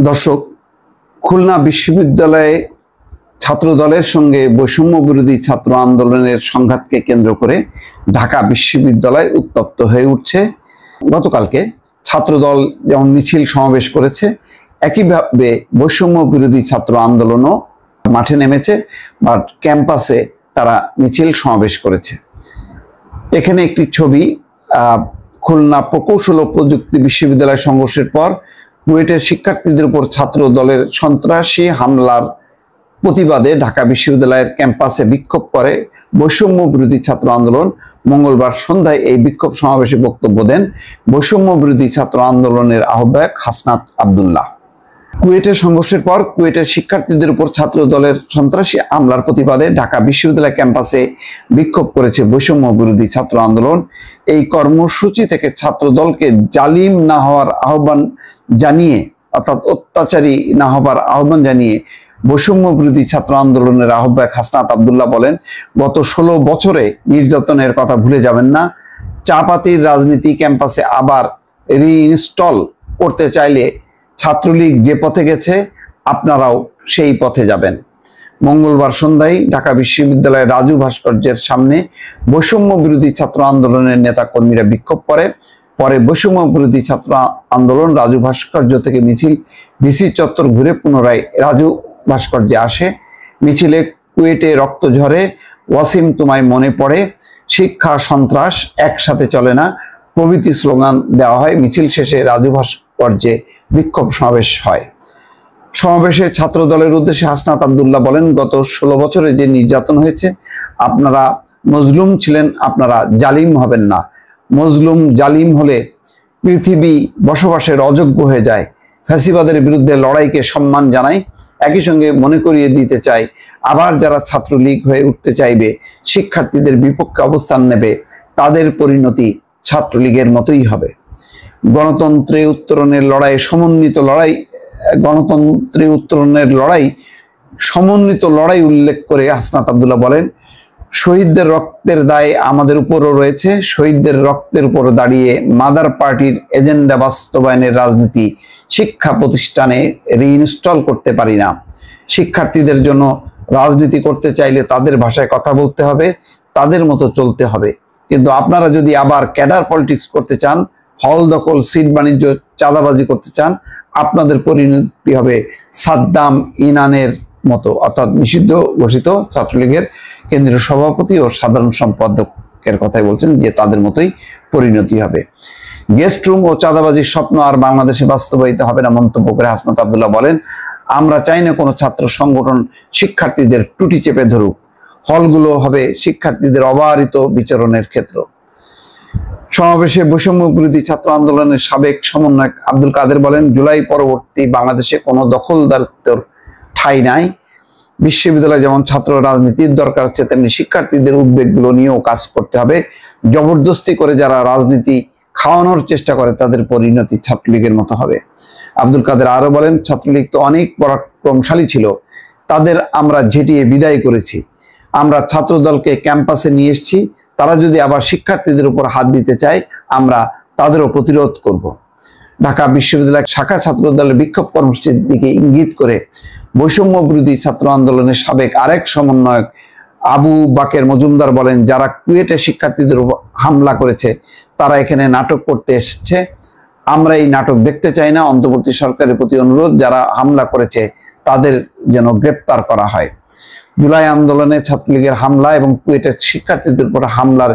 দর্শক, খুলনা বিশ্ববিদ্যালয়ে ছাত্রদলের সঙ্গে বৈষম্য বিরোধী ছাত্র আন্দোলনের সংঘাতকে কেন্দ্র করে ঢাকা বিশ্ববিদ্যালয় উত্তপ্ত হয়ে উঠছে। গতকালকে ছাত্রদল যেমন মিছিল সমাবেশ করেছে, একইভাবে বৈষম্য বিরোধী ছাত্র আন্দোলনও মাঠে নেমেছে বা ক্যাম্পাসে তারা মিছিল সমাবেশ করেছে। এখানে একটি ছবি, খুলনা প্রকৌশল ও প্রযুক্তি বিশ্ববিদ্যালয় সংঘর্ষের পর বুয়েটের শিক্ষার্থীদের উপর ছাত্র দলের সন্ত্রাসী হামলার প্রতিবাদে ঢাকা বিশ্ববিদ্যালয়ের ক্যাম্পাসে বিক্ষোভ করে বৈষম্য বিরোধী ছাত্র আন্দোলন। মঙ্গলবার সন্ধ্যায় এই বিক্ষোভ সমাবেশে বক্তব্য দেন বৈষম্য বিরোধী ছাত্র আন্দোলনের আহ্বায়ক হাসনাত আব্দুল্লাহ। কুয়েটের সংঘর্ষের পর কুয়েটের শিক্ষার্থীদের উপর ছাত্র দলের সন্ত্রাসী হামলার প্রতিবাদে ঢাকা বিশ্ববিদ্যালয় ক্যাম্পাসে বিক্ষোভ করেছে বৈষম্য বিরোধী ছাত্র আন্দোলন। এই কর্মসূচি থেকে ছাত্র দলকে জালিম না হওয়ার আহ্বান জানিয়ে, অর্থাৎ অত্যাচারী না হবার আহ্বান জানিয়ে বৈষম্য বিরোধী ছাত্র আন্দোলনের আহ্বায়ক হাসনাত আব্দুল্লাহ বলেন, গত 16 বছরে নির্যাতনের কথা ভুলে যাবেন না। চাপাতির রাজনীতি ক্যাম্পাসে আবার রিইনস্টল করতে চাইলে ছাত্রলীগ যে পথে গেছে আপনারাও সেই পথে যাবেন। মঙ্গলবার সন্ধ্যায় ঢাকা বিশ্ববিদ্যালয়ের রাজু ভাস্কর্যের সামনে বৈষম্য বিরোধী ছাত্র আন্দোলনের নেতা কর্মীরা বিক্ষোভ করে। পরে বৈষম্য বিরোধী ছাত্র আন্দোলন রাজু ভাস্কর্য থেকে মিছিল ভিসি চত্বর ঘুরে পুনরায় রাজু ভাস্কর্যে আসে। মিছিলে কুয়েটে রক্ত ঝরে, ওয়াসিম তোমায় মনে পড়ে, শিক্ষা সন্ত্রাস একসাথে চলে না প্রভৃতি স্লোগান দেওয়া হয়। মিছিল শেষে রাজু ভাস্কর্যে বিক্ষোভ সমাবেশ হয়। সমাবেশে ছাত্র দলের উদ্দেশ্যে হাসনাত আব্দুল্লাহ বলেন, গত 16 বছরে যে নির্যাতন হয়েছে, আপনারা মজলুম ছিলেন, আপনারা জালিম হবেন না। মজলুম জালিম হলে পৃথিবী বসবাসের অযোগ্য হয়ে যায়। ফ্যাসিবাদের বিরুদ্ধে লড়াইকে সম্মান জানাই। একই সঙ্গে মনে করিয়ে দিতে চাই, আবার যারা ছাত্রলীগ হয়ে উঠতে চাইবে, শিক্ষার্থীদের বিপক্ষে অবস্থান নেবে, তাদের পরিণতি ছাত্রলীগের মতোই হবে। গণতন্ত্রে উত্তরণের লড়াই সমন্বিত লড়াই উল্লেখ করে হাসনাত আব্দুল্লাহ বলেন, শহীদদের রক্তের দায় আমাদের উপরও রয়েছে। শহীদদের রক্তের উপর দাঁড়িয়ে মাদার পার্টির এজেন্ডা বাস্তবায়নের রাজনীতি শিক্ষা প্রতিষ্ঠানে রিইনস্টল করতে পারি না। শিক্ষার্থীদের জন্য রাজনীতি করতে চাইলে তাদের ভাষায় কথা বলতে হবে, তাদের মতো চলতে হবে। কিন্তু আপনারা যদি আবার ক্যাডার পলিটিক্স করতে চান, হল দখল, সিট বাণিজ্য, চাঁদাবাজি করতে চান, আপনাদের পরিণতি হবে সাদ্দাম ইনানের মতো, অর্থাৎ নিষিদ্ধ ঘোষিত ছাত্রলীগের কেন্দ্রীয় সভাপতি ও সাধারণ সম্পাদকের কথাই বলছেন, যে তাদের মতোই পরিণতি হবে। গেস্ট রুম ও চাঁদাবাজির স্বপ্ন আর বাংলাদেশে বাস্তবায়িত হবে না মন্তব্য করে হাসনাত আব্দুল্লাহ বলেন, আমরা চাই না কোনো ছাত্র সংগঠন শিক্ষার্থীদের টুটি চেপে ধরুক। হলগুলো হবে শিক্ষার্থীদের অবারিত বিচরণের ক্ষেত্র। সমাবেশে বৈষম্য বিরোধী ছাত্র আন্দোলনের সাবেক সমন্বয়ক আব্দুল কাদের বলেন, জুলাই পরবর্তী বাংলাদেশে কোনো দখলদারিত্বর ঠাঁই নাই। বিশ্ববিদ্যালয়ে যেমন ছাত্র রাজনীতির দরকার আছে, তেমনি শিক্ষার্থীদের উদ্বেগগুলো নিয়েও কাজ করতে হবে। জবরদস্তি করে যারা রাজনীতি খাওয়ানোর চেষ্টা করে, তাদের পরিণতি ছাত্রলীগের মতো হবে। আব্দুল কাদের আরো বলেন, ছাত্রলীগ তো অনেক পরাক্রমশালী ছিল, তাদের আমরা ঝেঁটিয়ে বিদায় করেছি। আমরা ছাত্রদলকে ক্যাম্পাসে নিয়ে এসেছি, তারা যদি আবার শিক্ষার্থীদের উপর হাত দিতে চায়, আমরা তাদেরও প্রতিরোধ করব। ঢাকা বিশ্ববিদ্যালয় শাখা ছাত্র দলের বিক্ষোভ কর্মসূচির দিকে ইঙ্গিত করে বৈষম্য বিরোধী ছাত্র আন্দোলনের সাবেক আরেক সমন্বয়ক আবু বাকের মজুমদার বলেন, যারা কুয়েটে শিক্ষার্থীদের উপর হামলা করেছে, তারা এখানে নাটক করতে এসেছে। আমরা এই নাটক দেখতে চাই না। অন্তর্বর্তী সরকারের প্রতি অনুরোধ, যারা হামলা করেছে তাদের যেন গ্রেপ্তার করা হয়। জুলাই আন্দোলনে ছাত্রলীগের হামলা এবং কুয়েটের শিক্ষার্থীদের উপর হামলার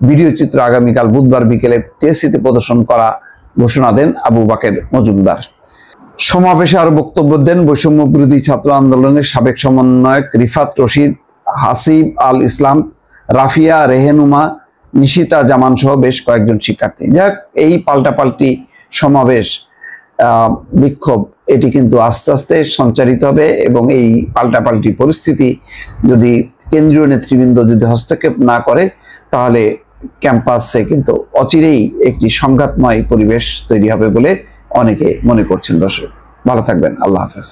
ভিডিও চিত্র আগামীকাল বুধবার বিকেলে টিএসসিতে প্রদর্শন করা ঘোষণা দেন আবু বাকের মজুমদার। সমাবেশে আরো বক্তব্য দেন বৈষম্য বিরোধী ছাত্র আন্দোলনের সাবেক সমন্বয়ক রিফাত রশিদ, হাসিব আল ইসলাম, রাফিয়া রেহেনুমা, নিশিতা জামান সহ বেশ কয়েকজন শিক্ষার্থী। যাক, এই পাল্টাপাল্টি সমাবেশ, বিক্ষোভ, এটি কিন্তু আস্তে আস্তে সঞ্চারিত হবে এবং এই পাল্টাপাল্টি পরিস্থিতি যদি কেন্দ্রীয় নেতৃবৃন্দ যদি হস্তক্ষেপ না করে, তাহলে ক্যাম্পাসে কিন্তু অচিরেই একটি সংঘাতময় পরিবেশ তৈরি হবে বলে অনেকে মনে করছেন। দর্শক, ভালো থাকবেন। আল্লাহ হাফেজ।